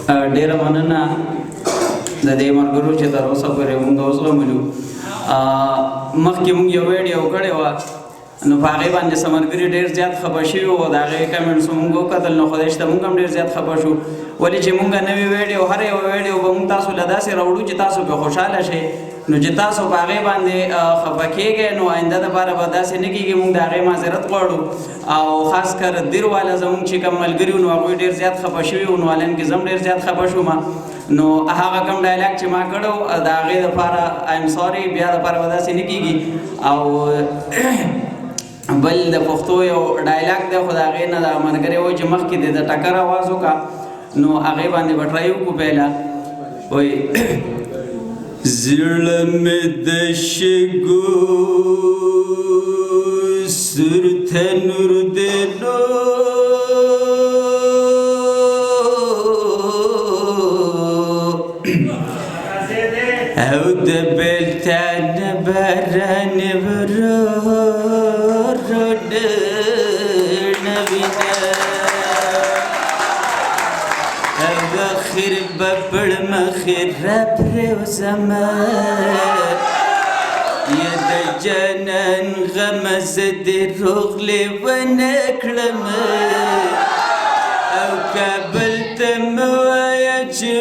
ډېره مننه د دې ملګرو چې تر اوسه پورې مونږ وزغملو. مخکې مونږ یو ویډیو کړې وه نو په هغې باندې څه ملګري ډېر زیات خفه شوي وو. د هغې کمنټس مونږ وکتل نو خدای شته مونږ هم ډېر زیات خفه شو. ولې چې مونږ نوې ویډیو هر یوه ویډیو به مونږ تاسو له داسې راوړو چې تاسو پرې خوشحاله شئ. نو چې تاسو په هغې باندې خفه کېږئ نو آینده دپاره به داسې نه کېږي. مونږ د هغې معذرت غواړو او خاص کر دیر والا زمونږ چې کوم ملګري نو هغوی ډېر زیات خفه شوي وو. نو هلند کې زه هم ډېر زیات خفه شوم. نو هغه کوم ډایلاګ چې ما کړی و د هغې دپاره ایم سوري، بیا دپاره به داسې نه کېږي. او بل د پښتو یو ډایلاګ دی خو د هغې نه دغه ملګری وایي چې مخکې دې د ټکر اواز وکړه نو هغې باندې به ټرای وکړو. پهله وایي زړه مې د شګو سور تنور دی نو او د بېلتان باران ورور نه وینه اخر به پر مخې راپرېوځمه یا د جانان غمه زه دې روغ لیونه کړمه او کابل ته مه وایه چې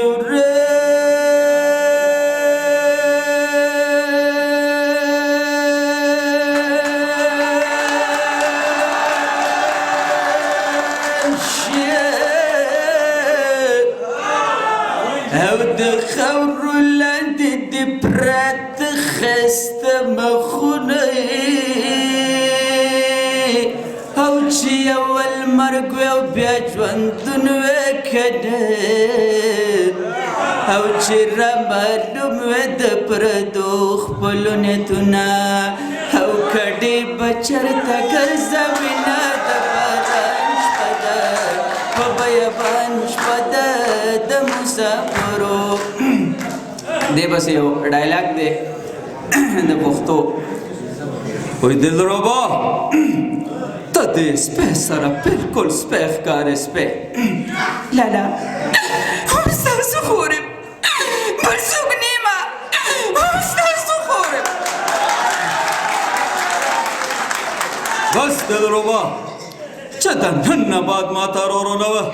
او د خاورو لاندې دې پراته ښایسته مخونه او چې اول مرګ وی او بیا ژوندون وی که نه او چې رامعلوم وی د پردو خپلو نیتونه او کډې به چېرته ګرځوینه د باران شپه ده په بیابان شپه ده د مسافرو. دې بس یو ډایلاګ دی د پښتو. وایي دلربا ته د سپی سره بلکل سپی ښکارې سپی لالا هم ستاسو خور یم بل څوک نه یمه هم ستاسو خور یم. بس دلربا چې د نن نه بعد ما ته رورولوه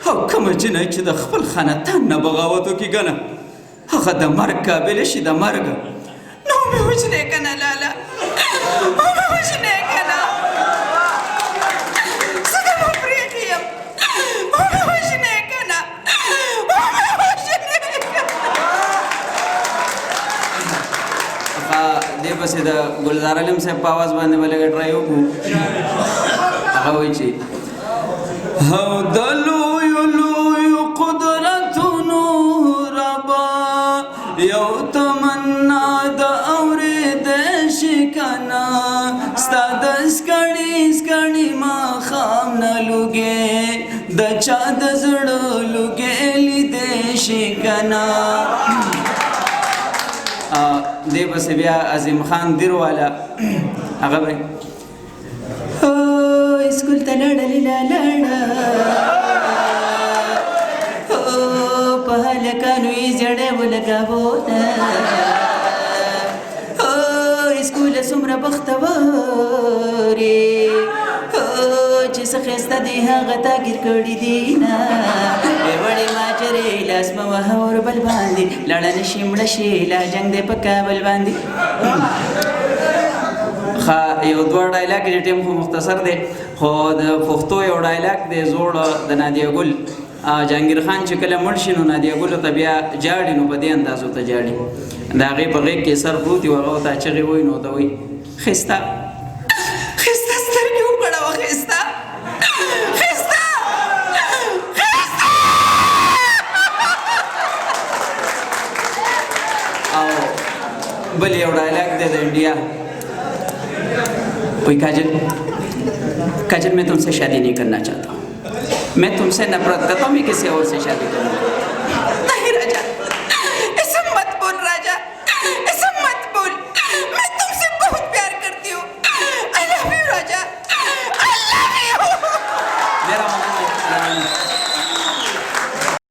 او کومه جنۍ چې د خپل خانتان نه بغاوت وکړي که نه هغه د مرګ قابله شي د مرګه نو مې وژنې که نه لالا مې وژنې که نه زه د مه پرېښې یم مې وژنې که نه مې وژنې که نه. دې پسې د ګلزار علم صاحب په اواز باندې به لږه ټرای وکړو. هغه وایي چې او د لویو لویو قدرتونو ربا یو تمنا د اورېدی شي که نه ستا د سکڼي سکڼي ماښام نه لوګې د چا د زړه لوګې لیدی شي که نه. دې پسې بیا عظیم خان دیر والا هغه به اسکول ته لاړلې لاړه په هلکانو یې زړې ولګاوونه اسکوله څومره بختورې چې څه ښایسته دی هغه تا ګیر کړي دینه وړې ماجرې لاس مه وهه ور بل باندې لاړه نه شي مړه شي لا جنګ دی په کابل باندې. یو دوه ډایلاګ دی ټیم خو مختصر دی خو د پښتو یو ډایلاګ دی زوړ د نادیه ګل. جهانګیر خان چې کله مړ شي نو نادیه ګلو ته بیا جاړي نو په دې اندازو ته جاړي د هغې په غېږ کې سر پروت وي هغه ورته چغې وایي نو ورته وایي ښایسته ښایسته سترګې وغړوه ښایسته ښایسته ښایسته. او بل یو ډایلاګ دی د انډیا. कोई काजल काजल मैं तुमसे शादी नहीं करना चाहता हूँ, मैं तुमसे नफरत करता हूँ, मैं किसी और से शादी करूँगा. नहीं राजा